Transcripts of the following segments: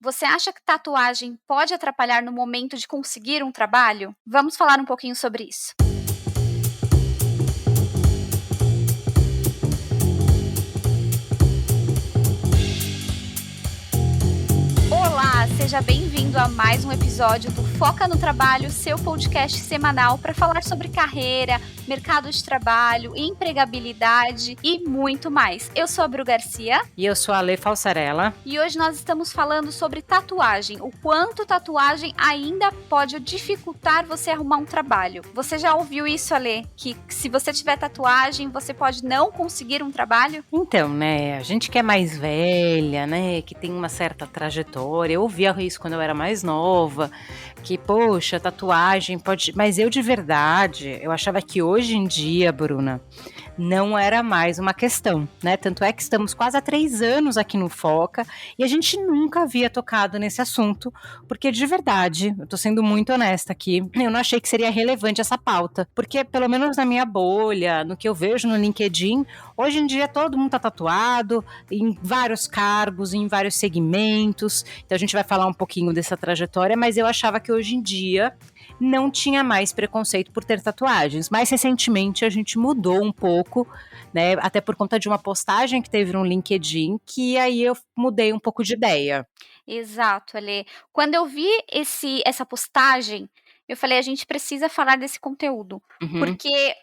Você acha que tatuagem pode atrapalhar no momento de conseguir um trabalho? Vamos falar um pouquinho sobre isso. Olá, seja bem-vindo a mais um episódio do Foca no Trabalho, seu podcast semanal para falar sobre carreira, mercado de trabalho, empregabilidade e muito mais. Eu sou a Bru Garcia. E eu sou a Lê Falsarella. E hoje nós estamos falando sobre tatuagem, o quanto tatuagem ainda pode dificultar você arrumar um trabalho. Você já ouviu isso, Alê? Que se você tiver tatuagem, você pode não conseguir um trabalho? Então, né, a gente que é mais velha, né, que tem uma certa trajetória, eu ouvia isso quando eu era mais nova, que, poxa, tatuagem pode... Mas eu, de verdade, eu achava que hoje em dia, Bruna, não era mais uma questão, né? Tanto é que estamos quase há 3 anos aqui no Foca e a gente nunca havia tocado nesse assunto, porque de verdade, eu tô sendo muito honesta aqui, eu não achei que seria relevante essa pauta, porque pelo menos na minha bolha, no que eu vejo no LinkedIn, hoje em dia todo mundo tá tatuado, em vários cargos, em vários segmentos, então a gente vai falar um pouquinho dessa trajetória, mas eu achava que hoje em dia não tinha mais preconceito por ter tatuagens. Mais recentemente a gente mudou um pouco, né? Até por conta de uma postagem que teve no LinkedIn, que aí eu mudei um pouco de ideia. Exato, Alê. Quando eu vi essa postagem, eu falei: "A gente precisa falar desse conteúdo", Uhum, porque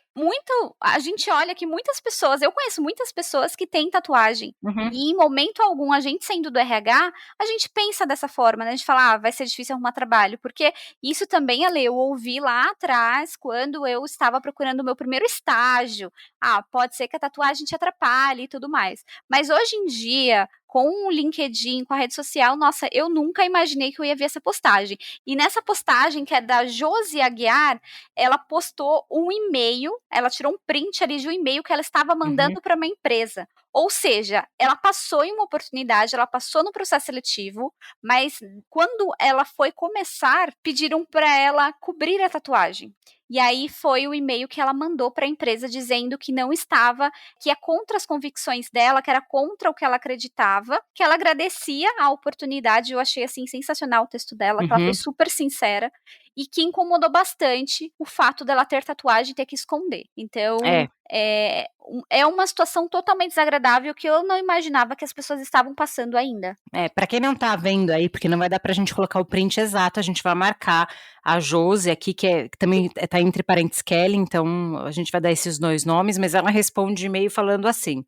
a gente olha que muitas pessoas eu conheço muitas pessoas que têm tatuagem, uhum, e em momento algum, a gente sendo do RH, a gente pensa dessa forma, né, a gente fala: "Ah, vai ser difícil arrumar trabalho", porque isso também, Alê, eu ouvi lá atrás, quando eu estava procurando o meu primeiro estágio. "Ah, pode ser que a tatuagem te atrapalhe e tudo mais". Mas hoje em dia, com o LinkedIn, com a rede social, nossa, eu nunca imaginei que eu ia ver essa postagem. E nessa postagem, que é da Josi Aguiar, ela postou um e-mail, ela tirou um print ali de um e-mail que ela estava uhum. mandando para uma empresa. Ou seja, ela passou em uma oportunidade, ela passou no processo seletivo, mas quando ela foi começar, pediram para ela cobrir a tatuagem. E aí foi o e-mail que ela mandou para a empresa dizendo que não estava, que é contra as convicções dela, que era contra o que ela acreditava, que ela agradecia a oportunidade. Eu achei, assim, sensacional o texto dela, que ela foi Uhum. super sincera, e que incomodou bastante o fato dela ter tatuagem e ter que esconder. Então, É, é uma situação totalmente desagradável que eu não imaginava que as pessoas estavam passando ainda. pra quem não tá vendo aí, porque não vai dar pra gente colocar o print exato, a gente vai marcar a Josi aqui, que também tá entre parênteses Kelly, então a gente vai dar esses 2 nomes, mas ela responde e-mail falando assim: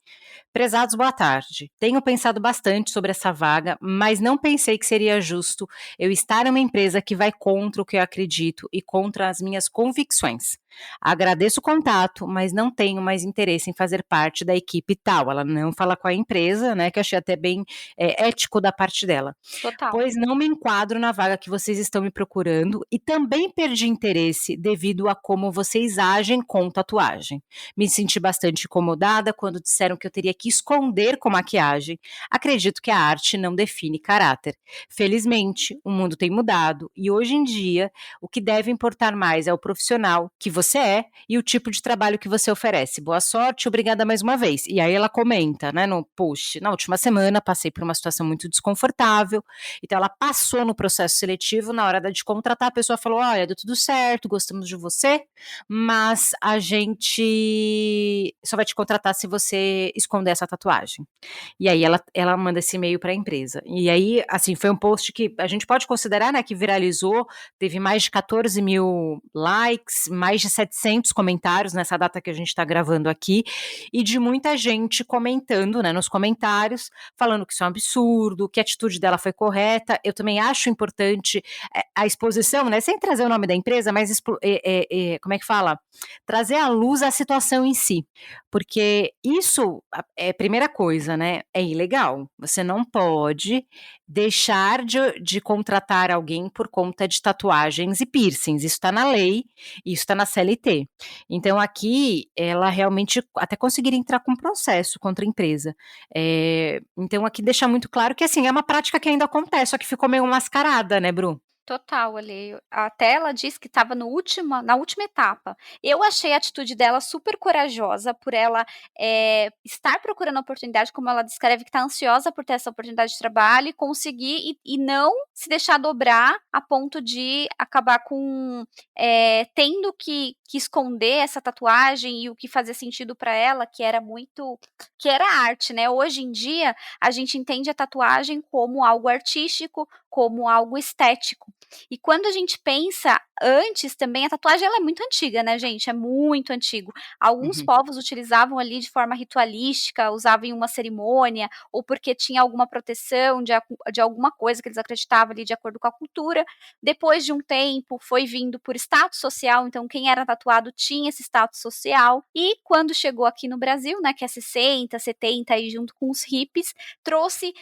"Prezados, boa tarde. Tenho pensado bastante sobre essa vaga, mas não pensei que seria justo eu estar em uma empresa que vai contra o que eu acredito e contra as minhas convicções. Agradeço o contato, mas não tenho mais interesse em fazer parte da equipe tal". Ela não fala qual é a empresa, né, que eu achei até bem, ético da parte dela. Total. "Pois não me enquadro na vaga que vocês estão me procurando e também perdi interesse devido a como vocês agem com tatuagem. Me senti bastante incomodada quando disseram que eu teria que esconder com maquiagem. Acredito que a arte não define caráter. Felizmente, o mundo tem mudado e hoje em dia o que deve importar mais é o profissional que você é e o tipo de trabalho que você oferece. Boa sorte, obrigada mais uma vez". E aí ela comenta, né, no post: "Na última semana passei por uma situação muito desconfortável". Então ela passou no processo seletivo, na hora de contratar, a pessoa falou: "Olha, deu tudo certo, gostamos de você, mas a gente só vai te contratar se você esconder essa tatuagem". E aí ela manda esse e-mail para a empresa. E aí, assim, foi um post que a gente pode considerar, né, que viralizou, teve mais de 14.000 likes, mais de 700 comentários nessa data que a gente está gravando aqui, e de muita gente comentando, né, nos comentários, falando que isso é um absurdo, que a atitude dela foi correta. Eu também acho importante a exposição, né, sem trazer o nome da empresa, mas como é que fala? Trazer à luz a situação em si. Porque isso é primeira coisa, né, é ilegal. Você não pode deixar de contratar alguém por conta de tatuagens e piercings, isso está na lei, isso está na CLT. Então aqui, ela realmente até conseguiria entrar com processo contra a empresa. Então aqui deixa muito claro que, assim, é uma prática que ainda acontece, só que ficou meio mascarada, né, Bru? Total, ali, até ela disse que estava no última na última etapa. Eu achei a atitude dela super corajosa por ela, estar procurando a oportunidade, como ela descreve que está ansiosa por ter essa oportunidade de trabalho e conseguir e não se deixar dobrar a ponto de acabar com, tendo que esconder essa tatuagem e o que fazia sentido para ela, que era arte, né. Hoje em dia, a gente entende a tatuagem como algo artístico, como algo estético. E quando a gente pensa antes também, a tatuagem ela é muito antiga, né, gente, é muito antigo. Alguns Uhum. povos utilizavam ali de forma ritualística, usavam em uma cerimônia, ou porque tinha alguma proteção de alguma coisa que eles acreditavam ali de acordo com a cultura. Depois de um tempo, foi vindo por status social, então quem era tatuado tinha esse status social. E quando chegou aqui no Brasil, né, que é 60, 70 aí junto com os hippies, trouxe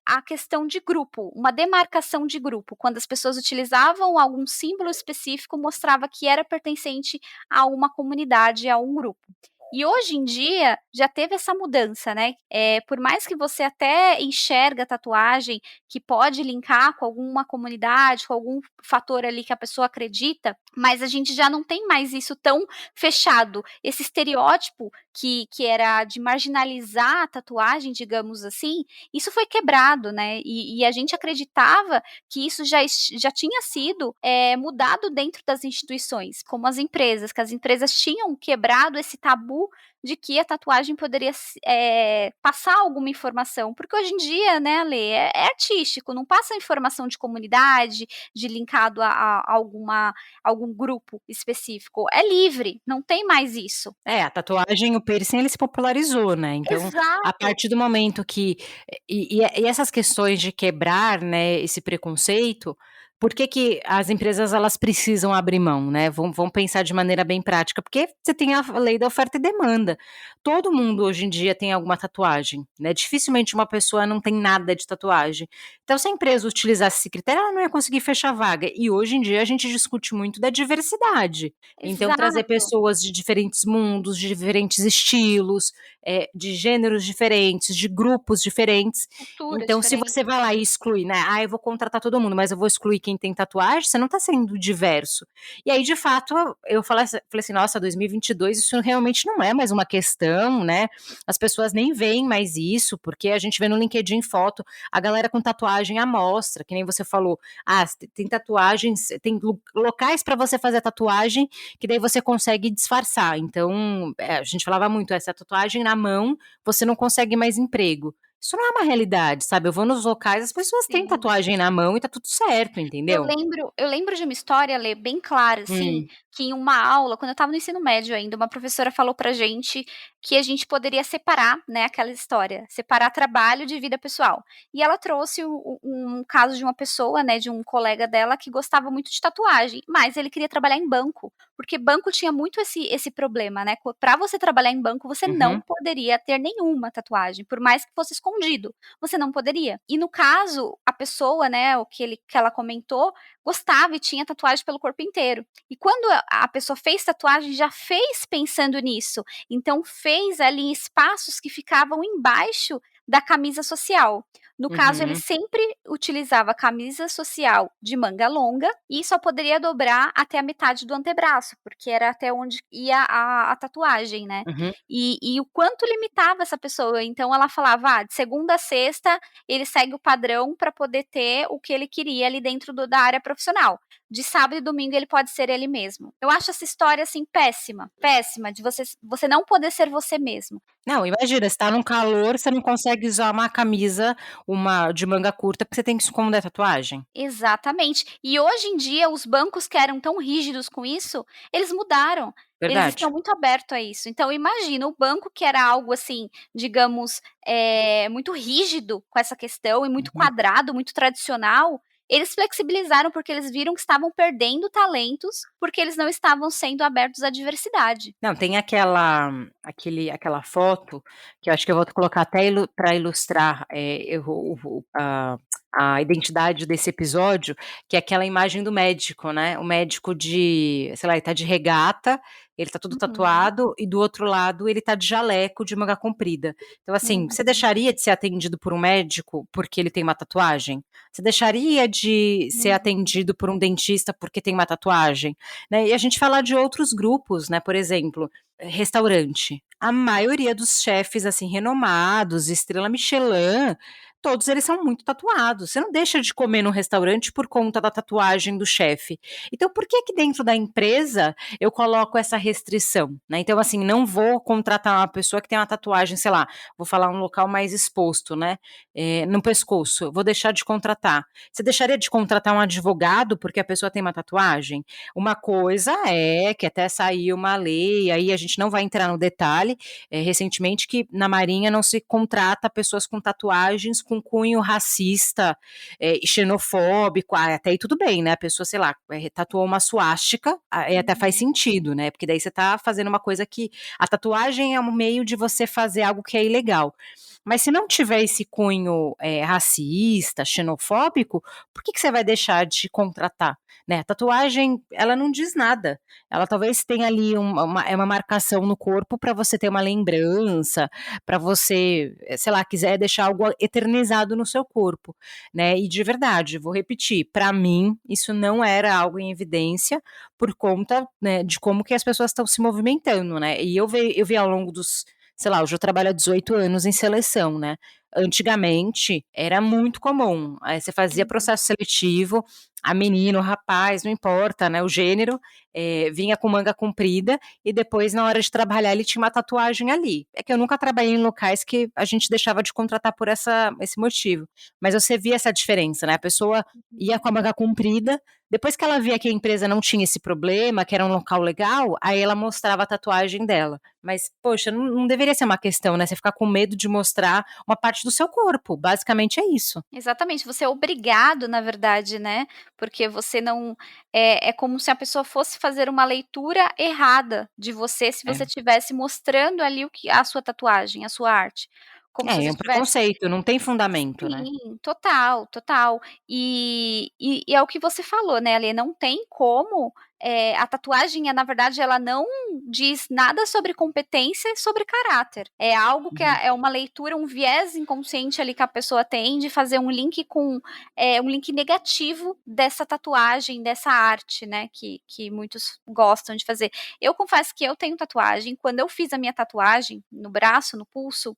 a questão de grupo, uma demarcação de grupo, quando as pessoas utilizavam algum símbolo específico, mostrava que era pertencente a uma comunidade, a um grupo. E hoje em dia, já teve essa mudança, né, por mais que você até enxerga a tatuagem, que pode linkar com alguma comunidade, com algum fator ali que a pessoa acredita, mas a gente já não tem mais isso tão fechado. Esse estereótipo que era de marginalizar a tatuagem, digamos assim, isso foi quebrado, né, e a gente acreditava que isso já tinha sido, mudado dentro das instituições, como as empresas, que as empresas tinham quebrado esse tabu de que a tatuagem poderia passar alguma informação, porque hoje em dia, né, Ale, é artístico, não passa informação de comunidade, de linkado a algum grupo específico, é livre, não tem mais isso. É, a tatuagem, o piercing, ele se popularizou, né, então, a Exato. partir do momento que e essas questões de quebrar, né, esse preconceito, por que que as empresas elas precisam abrir mão, né, vamos pensar de maneira bem prática, porque você tem a lei da oferta e demanda. Todo mundo hoje em dia tem alguma tatuagem, né, dificilmente uma pessoa não tem nada de tatuagem. Então se a empresa utilizasse esse critério, ela não ia conseguir fechar a vaga, e hoje em dia a gente discute muito da diversidade. Então trazer Exato, pessoas de diferentes mundos, de diferentes estilos, de gêneros diferentes, de grupos diferentes. cultura Então se diferente. você vai lá e exclui, né, "Ah, eu vou contratar todo mundo, mas eu vou excluir quem tem tatuagem", você não está sendo diverso. E aí de fato eu falei assim: "Nossa, 2022 isso realmente não é mais uma questão, né, as pessoas nem veem mais isso", porque a gente vê no LinkedIn foto, a galera com tatuagem à mostra, que nem você falou, "Ah, tem tatuagens, tem locais para você fazer a tatuagem que daí você consegue disfarçar". Então, a gente falava muito, essa tatuagem na mão, você não consegue mais emprego. Isso não é uma realidade, sabe, eu vou nos locais, as pessoas têm Sim. tatuagem na mão e tá tudo certo, Eu entendeu? lembro eu lembro de uma história, Lê, bem clara, assim, Hum, que em uma aula, quando eu estava no ensino médio ainda, uma professora falou pra gente que a gente poderia separar, né, aquela história, separar trabalho de vida pessoal. E ela trouxe um caso de uma pessoa, né, de um colega dela que gostava muito de tatuagem, mas ele queria trabalhar em banco, porque banco tinha muito esse problema, né, pra você trabalhar em banco, você não uhum, poderia ter nenhuma tatuagem, por mais que fosse escondido, você não poderia. E no caso, a pessoa, né, que ela comentou, gostava e tinha tatuagem pelo corpo inteiro. E quando a pessoa fez tatuagem, já fez pensando nisso, então fez ali em espaços que ficavam embaixo da camisa social. No caso, ele uhum. sempre utilizava a camisa social de manga longa e só poderia dobrar até a metade do antebraço, porque era até onde ia a tatuagem, né. Uhum. E o quanto limitava essa pessoa, então ela falava: "Ah, de segunda a sexta ele segue o padrão para poder ter o que ele queria ali dentro da área profissional. De sábado e domingo ele pode ser ele mesmo". Eu acho essa história, assim, péssima, péssima de você não poder ser você mesmo. Não, imagina, você tá num calor, você não consegue usar uma camisa, uma de manga curta, porque você tem que esconder a tatuagem. Exatamente. E hoje em dia os bancos que eram tão rígidos com isso, eles mudaram. Eles Verdade. estão muito aberto a isso. Então imagina, o banco que era algo assim, digamos, muito rígido com essa questão e muito Uhum. quadrado, muito tradicional, eles flexibilizaram, porque eles viram que estavam perdendo talentos, porque eles não estavam sendo abertos à diversidade. Não, tem aquela foto, que eu acho que eu vou colocar até para ilustrar, a identidade desse episódio, que é aquela imagem do médico, né, o médico de, sei lá, ele tá de regata, ele tá todo Uhum, tatuado e do outro lado ele tá de jaleco de manga comprida. Então, assim, você uhum, deixaria de ser atendido por um médico porque ele tem uma tatuagem? Você deixaria de ser uhum, atendido por um dentista porque tem uma tatuagem? Né, e a gente falar de outros grupos, né, por exemplo, restaurante. A maioria dos chefes, assim, renomados, estrela Michelin, todos eles são muito tatuados. Você não deixa de comer num restaurante por conta da tatuagem do chefe. Então, por que que dentro da empresa eu coloco essa restrição, né? Então, assim, não vou contratar uma pessoa que tem uma tatuagem, sei lá, vou falar um local mais exposto, né? No pescoço, vou deixar de contratar. Você deixaria de contratar um advogado porque a pessoa tem uma tatuagem? Uma coisa é que até saiu uma lei, aí a gente não vai entrar no detalhe, recentemente, que na Marinha não se contrata pessoas com tatuagens com cunho racista e xenofóbico, até aí tudo bem, né? A pessoa, sei lá, tatuou uma suástica, aí até faz uhum. sentido, né? Porque daí você tá fazendo uma coisa que a tatuagem é um meio de você fazer algo que é ilegal. Mas se não tiver esse cunho racista, xenofóbico, por que que você vai deixar de contratar? Né? A tatuagem, ela não diz nada. Ela talvez tenha ali é uma marcação no corpo para você ter uma lembrança, para você, sei lá, quiser deixar algo eternizado no seu corpo, né? E de verdade, vou repetir, para mim isso não era algo em evidência por conta, né, de como que as pessoas estão se movimentando, né? E eu vi ao longo dos, sei lá, hoje eu trabalho há 18 anos em seleção, né? Antigamente era muito comum. Aí você fazia Uhum. processo seletivo, a menina, o rapaz, não importa, né, o gênero, vinha com manga comprida e depois, na hora de trabalhar, ele tinha uma tatuagem ali. É que eu nunca trabalhei em locais que a gente deixava de contratar por esse motivo. Mas você via essa diferença, né? A pessoa ia com a manga comprida, depois que ela via que a empresa não tinha esse problema, que era um local legal, aí ela mostrava a tatuagem dela. Mas, poxa, não deveria ser uma questão, né? Você ficar com medo de mostrar uma parte do seu corpo. Basicamente é isso. Exatamente, você é obrigado, na verdade, né, porque você não é como se a pessoa fosse fazer uma leitura errada de você, se você É. estivesse mostrando ali o que a sua tatuagem, a sua arte, como se É você um estivesse. preconceito, não tem fundamento, né. Sim, total, total. E é o que você falou, né, Alê, não tem como, a tatuagem, na verdade, ela não diz nada sobre competência e sobre caráter. É algo que Uhum. é uma leitura, um viés inconsciente ali que a pessoa tem de fazer um link com, um link negativo dessa tatuagem, dessa arte, né, que muitos gostam de fazer. Eu confesso que eu tenho tatuagem, quando eu fiz a minha tatuagem no braço, no pulso,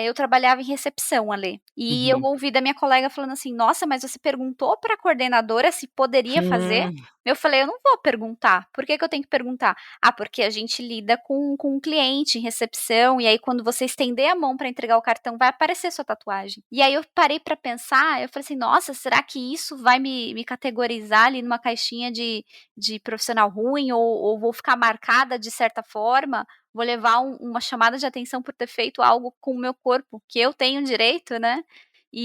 eu trabalhava em recepção, Alê, e eu Uhum. ouvi da minha colega falando assim: "Nossa, mas você perguntou para a coordenadora se poderia fazer?" Hum. Eu falei: "Eu não vou perguntar, por que que eu tenho que perguntar?" "Ah, porque a gente lida com um cliente em recepção, e aí quando você estender a mão para entregar o cartão, vai aparecer sua tatuagem." E aí eu parei para pensar, eu falei assim: "Nossa, será que isso vai me categorizar ali numa caixinha de profissional ruim, ou vou ficar marcada de certa forma? Vou levar uma chamada de atenção por ter feito algo com o meu corpo, que eu tenho direito, né?"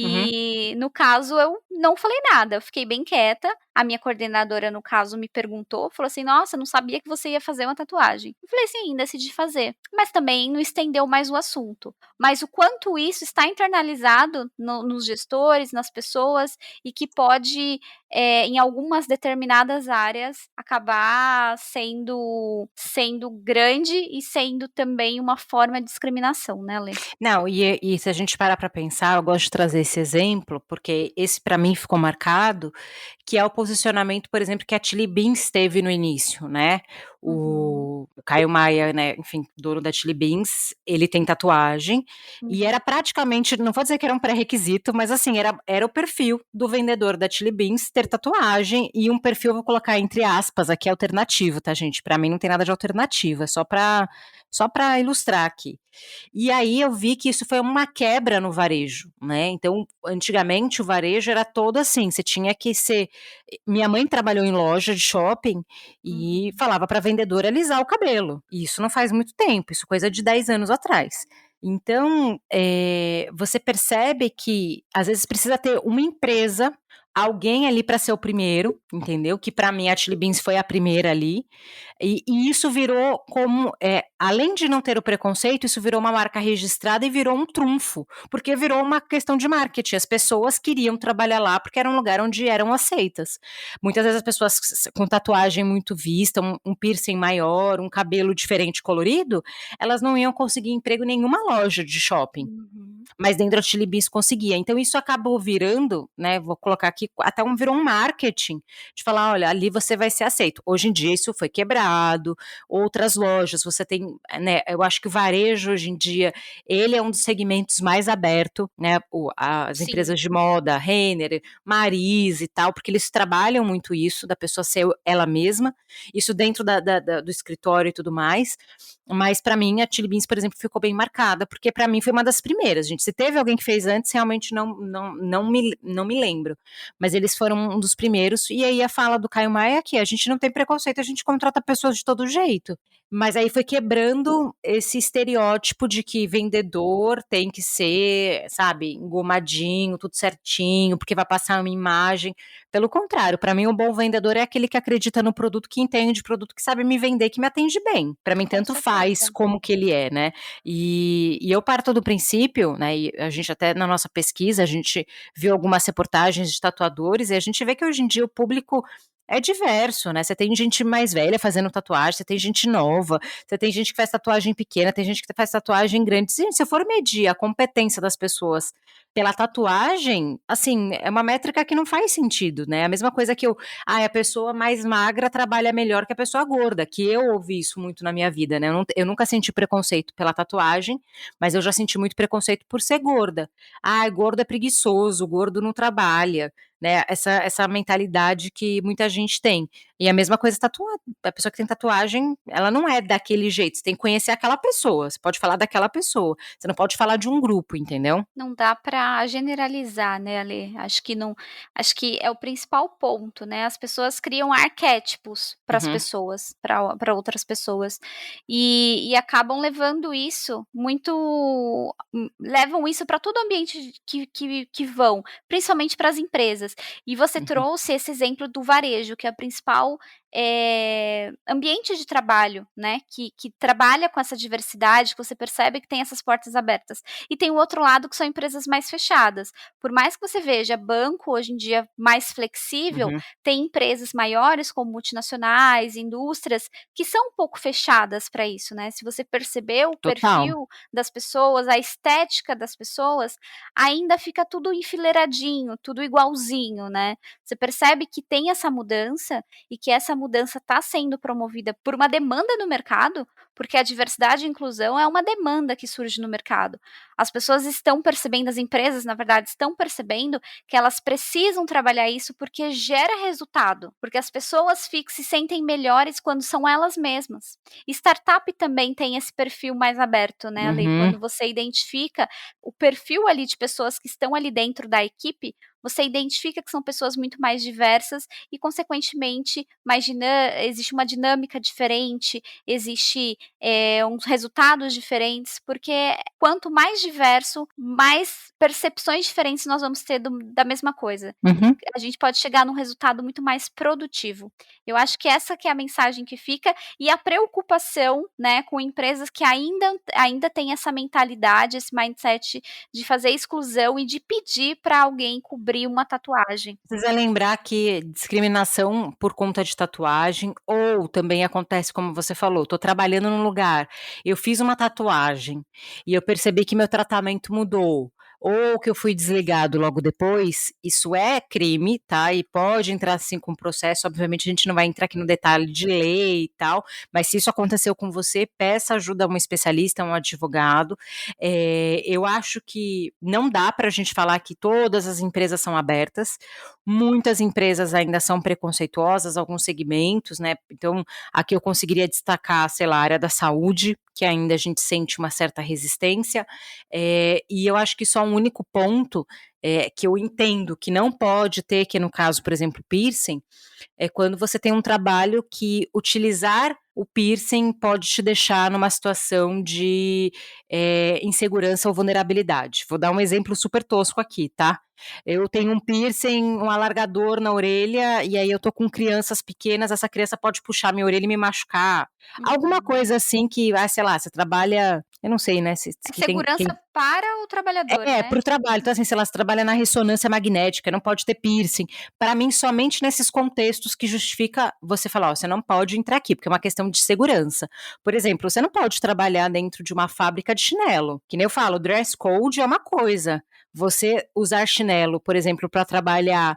Uhum. E no caso eu não falei nada, eu fiquei bem quieta, a minha coordenadora no caso me perguntou, falou assim: "Nossa, não sabia que você ia fazer uma tatuagem." Eu falei: "Sim, decidi fazer." Mas também não estendeu mais o assunto. Mas o quanto isso está internalizado nos gestores, nas pessoas, e que pode, em algumas determinadas áreas, acabar sendo grande e sendo também uma forma de discriminação, né, Lê? Não, e se a gente parar para pensar, eu gosto de trazer esse exemplo, porque esse para mim ficou marcado, que é o posicionamento, por exemplo, que a Chili Beans teve no início, né. Uhum, O Caio Maia, né, enfim, dono da Chili Beans, ele tem tatuagem, e uhum, era praticamente, não vou dizer que era um pré-requisito, mas assim, era o perfil do vendedor da Chili Beans ter tatuagem e um perfil, vou colocar entre aspas aqui, alternativo, tá gente, para mim não tem nada de alternativo, é só para ilustrar aqui. E aí eu vi que isso foi uma quebra no varejo, né, então antigamente o varejo era todo assim, você tinha que ser, minha mãe trabalhou em loja de shopping e uhum. falava para a vendedora alisar o cabelo, e isso não faz muito tempo, isso coisa de 10 anos atrás. Então, você percebe que às vezes precisa ter uma empresa alguém ali para ser o primeiro, entendeu? Que para mim a Chili Beans foi a primeira ali, e isso virou como, além de não ter o preconceito, isso virou uma marca registrada e virou um trunfo, porque virou uma questão de marketing, as pessoas queriam trabalhar lá, porque era um lugar onde eram aceitas. Muitas vezes as pessoas com tatuagem muito vista, um piercing maior, um cabelo diferente colorido, elas não iam conseguir emprego em nenhuma loja de shopping. Uhum. Mas dentro da Chili Beans conseguia. Então isso acabou virando, né, vou colocar aqui, até virou um marketing, de falar: olha, ali você vai ser aceito. Hoje em dia isso foi quebrado, outras lojas, você tem, né, eu acho que o varejo hoje em dia, ele é um dos segmentos mais aberto, né, as Sim. empresas de moda, Renner, Marise e tal, porque eles trabalham muito isso, da pessoa ser ela mesma, isso dentro do escritório e tudo mais, mas para mim a Chili Beans, por exemplo, ficou bem marcada, porque para mim foi uma das primeiras, gente. Se teve alguém que fez antes, realmente não me lembro. Mas eles foram um dos primeiros. E aí a fala do Caio Maia é que a gente não tem preconceito, a gente contrata pessoas de todo jeito. Mas aí foi quebrando esse estereótipo de que vendedor tem que ser, sabe, engomadinho, tudo certinho, porque vai passar uma imagem. Pelo contrário, para mim o bom vendedor é aquele que acredita no produto, que entende de produto, que sabe me vender, que me atende bem. Para mim Com tanto faz certeza. como que ele é, né. E eu parto do princípio, né, e a gente até na nossa pesquisa, a gente viu algumas reportagens de tatuadores e a gente vê que hoje em dia o público é diverso, né, você tem gente mais velha fazendo tatuagem, você tem gente nova, você tem gente que faz tatuagem pequena, tem gente que faz tatuagem grande. Gente, se eu for medir a competência das pessoas pela tatuagem, assim, é uma métrica que não faz sentido, né, a mesma coisa que a pessoa mais magra trabalha melhor que a pessoa gorda, que eu ouvi isso muito na minha vida, né, eu nunca senti preconceito pela tatuagem, mas eu já senti muito preconceito por ser gorda. Gordo é preguiçoso, gordo não trabalha, né, essa mentalidade que muita gente tem. E a mesma coisa tatuado, a pessoa que tem tatuagem, ela não é daquele jeito, você tem que conhecer aquela pessoa, você pode falar daquela pessoa, você não pode falar de um grupo, entendeu? Não dá para generalizar, né, Ale, acho que não, acho que é o principal ponto, né, as pessoas criam arquétipos para as Uhum, pessoas, para outras pessoas, e acabam levando isso muito, levam isso para todo ambiente que vão, principalmente para as empresas. E você uhum. trouxe esse exemplo do varejo, que é a principal, ambiente de trabalho, né, que trabalha com essa diversidade, que você percebe que tem essas portas abertas. E tem o outro lado que são empresas mais fechadas. Por mais que você veja banco hoje em dia mais flexível, Uhum. tem empresas maiores como multinacionais, indústrias, que são um pouco fechadas para isso, né. Se você perceber o Total. perfil das pessoas, a estética das pessoas, ainda fica tudo enfileiradinho, tudo igualzinho, né. Você percebe que tem essa mudança e que essa mudança está sendo promovida por uma demanda no mercado, porque a diversidade e inclusão é uma demanda que surge no mercado. As pessoas estão percebendo, as empresas, na verdade, estão percebendo que elas precisam trabalhar isso porque gera resultado, porque as pessoas se sentem melhores quando são elas mesmas. Startup também tem esse perfil mais aberto, né, Ale? Uhum. Quando você identifica o perfil ali de pessoas que estão ali dentro da equipe, você identifica que são pessoas muito mais diversas e, consequentemente, existe uma dinâmica diferente, existe uns resultados diferentes, porque quanto mais diverso, mais percepções diferentes nós vamos ter da mesma coisa. Uhum. A gente pode chegar num resultado muito mais produtivo. Eu acho que essa que é a mensagem que fica, e a preocupação, né, com empresas que ainda têm essa mentalidade, esse mindset de fazer exclusão e de pedir para alguém cobrir uma tatuagem. Precisa lembrar que discriminação por conta de tatuagem, ou também acontece como você falou, tô trabalhando num lugar, eu fiz uma tatuagem e eu percebi que meu tratamento mudou, ou que eu fui desligado logo depois, isso é crime, tá, e pode entrar sim com processo, obviamente a gente não vai entrar aqui no detalhe de lei e tal, mas se isso aconteceu com você, peça ajuda a um especialista, a um advogado. Eu acho que não dá pra gente falar que todas as empresas são abertas, muitas empresas ainda são preconceituosas, alguns segmentos, né, então aqui eu conseguiria destacar, sei lá, a área da saúde, que ainda a gente sente uma certa resistência, e eu acho que só um único ponto, que eu entendo que não pode ter, que no caso, por exemplo, piercing, é quando você tem um trabalho que utilizar o piercing pode te deixar numa situação de, insegurança ou vulnerabilidade. Vou dar um exemplo super tosco aqui, tá? Eu tenho um piercing, um alargador na orelha, e aí eu tô com crianças pequenas, essa criança pode puxar minha orelha e me machucar. Alguma Uhum. coisa assim que, sei lá, você trabalha, eu não sei, né, se É que tem segurança para o trabalhador, para né. o trabalho. Então, assim, sei lá, você trabalha na ressonância magnética, não pode ter piercing. Para mim, somente nesses contextos que justifica você falar: "Ó, você não pode entrar aqui", porque é uma questão de segurança. Por exemplo, você não pode trabalhar dentro de uma fábrica de chinelo, que nem eu falo, dress code é uma coisa, você usar chinelo, por exemplo, para trabalhar,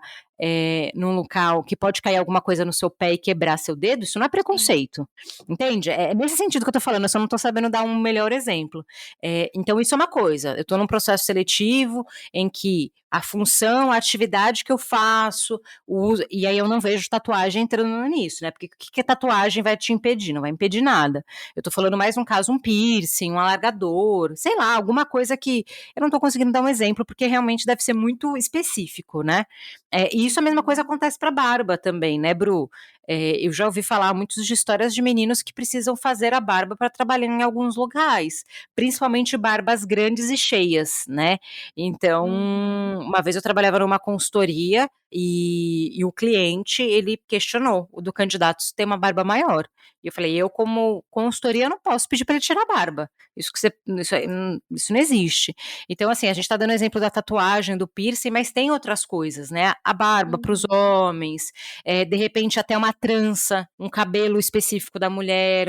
num local que pode cair alguma coisa no seu pé e quebrar seu dedo, isso não é Sim. preconceito, entende? É nesse sentido que eu tô falando, eu só não tô sabendo dar um melhor exemplo. Então isso é uma coisa, eu estou num processo seletivo em que a função, a atividade que eu faço, e aí eu não vejo tatuagem entrando nisso, né? Porque o que a tatuagem vai te impedir? Não vai impedir nada. Eu tô falando mais um caso, um piercing, um alargador, sei lá, alguma coisa que eu não tô conseguindo dar um exemplo, porque realmente deve ser muito específico, né? E isso a mesma coisa Uhum. acontece para barba também, né, Bru? Eu já ouvi falar muitas de histórias de meninos que precisam fazer a barba para trabalhar em alguns locais, principalmente barbas grandes e cheias, né. Então, Uhum. uma vez eu trabalhava numa consultoria e o cliente, ele questionou o do candidato se tem uma barba maior. E eu falei: "Eu como consultoria não posso pedir para ele tirar a barba, isso não existe". Então, assim, a gente tá dando exemplo da tatuagem, do piercing, mas tem outras coisas, né, a barba para os Uhum. homens, de repente até uma trança, um cabelo específico da mulher,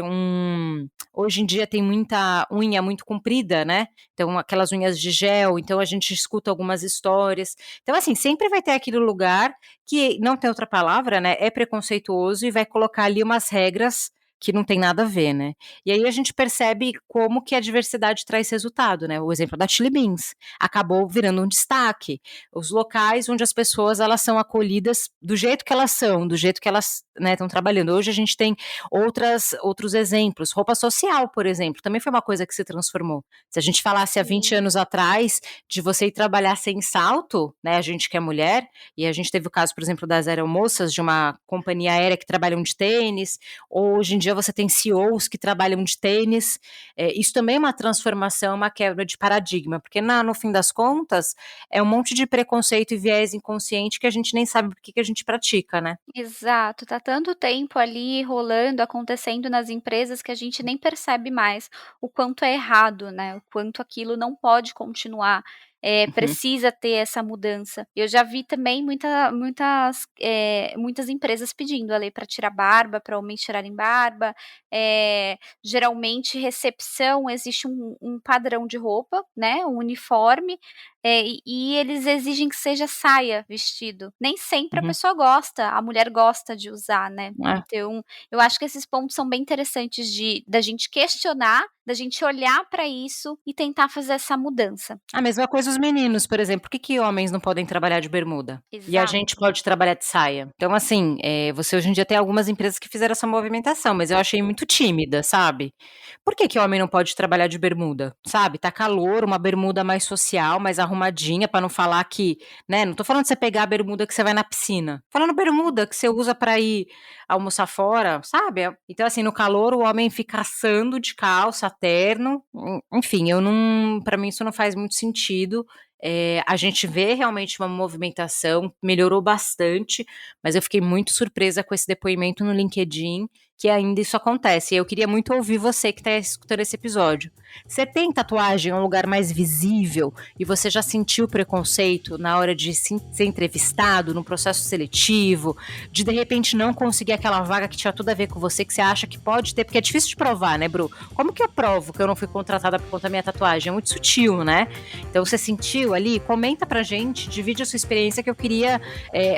hoje em dia tem muita unha muito comprida, né, então aquelas unhas de gel, então a gente escuta algumas histórias. Então, assim, sempre vai ter aquele lugar que não tem outra palavra, né, é preconceituoso e vai colocar ali umas regras que não tem nada a ver, né. E aí a gente percebe como que a diversidade traz resultado, né, o exemplo da Chili Beans, acabou virando um destaque. Os locais onde as pessoas elas são acolhidas do jeito que elas são, do jeito que elas, né, estão trabalhando. Hoje a gente tem outros exemplos, roupa social, por exemplo, também foi uma coisa que se transformou. Se a gente falasse há 20 Sim. anos atrás de você ir trabalhar sem salto, né, a gente que é mulher, e a gente teve o caso, por exemplo, das aeromoças de uma companhia aérea que trabalham de tênis, ou hoje em dia você tem CEOs que trabalham de tênis, isso também é uma transformação, uma quebra de paradigma, porque no fim das contas, é um monte de preconceito e viés inconsciente que a gente nem sabe por que a gente pratica, né. Exato, tá tanto tempo ali rolando, acontecendo nas empresas que a gente nem percebe mais o quanto é errado, né, o quanto aquilo não pode continuar, Uhum, precisa ter essa mudança. Eu já vi também muitas empresas pedindo ali para tirar barba, para homens tirarem barba, geralmente recepção existe um padrão de roupa, né, um uniforme, e eles exigem que seja saia, vestido. Nem sempre a uhum. pessoa gosta, a mulher gosta de usar, né. É. Então, eu acho que esses pontos são bem interessantes da gente questionar, da gente olhar para isso e tentar fazer essa mudança. A mesma coisa os meninos, por exemplo, por que homens não podem trabalhar de bermuda? E a gente Exato. pode trabalhar de saia? Então, assim, você hoje em dia tem algumas empresas que fizeram essa movimentação, mas eu achei muito tímida, sabe. Por que homem não pode trabalhar de bermuda? Sabe, tá calor, uma bermuda mais social, mais arrumadinha, pra não falar que, né, não tô falando de você pegar a bermuda que você vai na piscina, falando bermuda que você usa pra ir almoçar fora, sabe. Então, assim, no calor o homem fica assando de calça, terno, enfim, eu não, pra mim isso não faz muito sentido. A gente vê realmente uma movimentação, melhorou bastante, mas eu fiquei muito surpresa com esse depoimento no LinkedIn, que ainda isso acontece. E eu queria muito ouvir você que está escutando esse episódio. Você tem tatuagem em um lugar mais visível e você já sentiu preconceito na hora de ser entrevistado, no processo seletivo, de repente não conseguir aquela vaga que tinha tudo a ver com você, que você acha que pode ter, porque é difícil de provar, né, Bru? Como que eu provo que eu não fui contratada por conta da minha tatuagem? É muito sutil, né? Então você sentiu ali? Comenta pra gente, divide a sua experiência que eu queria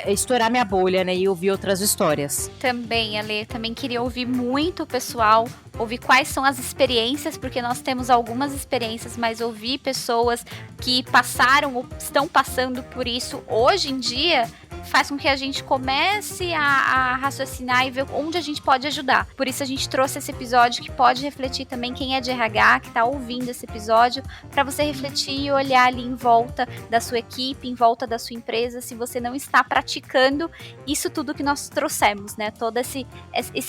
estourar minha bolha, né, e ouvir outras histórias. Também, Ale, também queria ouvir muito o pessoal, ouvir quais são as experiências, porque nós temos algumas experiências, mas ouvir pessoas que passaram ou estão passando por isso hoje em dia faz com que a gente comece a raciocinar e ver onde a gente pode ajudar. Por isso a gente trouxe esse episódio que pode refletir também quem é de RH, que tá ouvindo esse episódio, para você refletir e olhar ali em volta da sua equipe, em volta da sua empresa, se você não está praticando isso tudo que nós trouxemos, né? Todo esse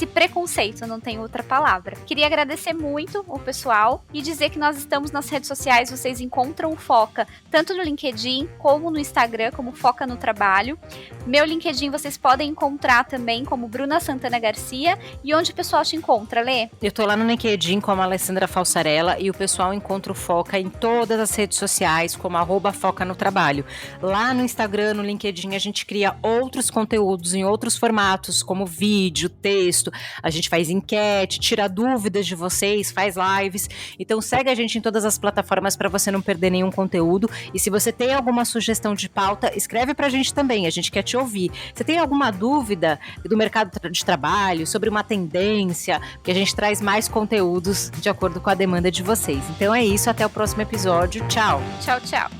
preconceito, não tem outra palavra. Queria agradecer muito o pessoal e dizer que nós estamos nas redes sociais, vocês encontram o Foca tanto no LinkedIn como no Instagram, como Foca no Trabalho. Meu LinkedIn vocês podem encontrar também como Bruna Santana Garcia. E onde o pessoal te encontra, Lê? Eu tô lá no LinkedIn como Alessandra Falsarella e o pessoal encontra o Foca em todas as redes sociais como @Foca no Trabalho. Lá no Instagram, no LinkedIn, a gente cria outros conteúdos em outros formatos, como vídeo, texto, a gente faz enquete, tira dúvidas de vocês, faz lives. Então segue a gente em todas as plataformas para você não perder nenhum conteúdo. E se você tem alguma sugestão de pauta, escreve pra gente também, a gente quer te ouvir. Você tem alguma dúvida do mercado de trabalho, sobre uma tendência, que a gente traz mais conteúdos de acordo com a demanda de vocês. Então é isso, até o próximo episódio. Tchau! Tchau, tchau!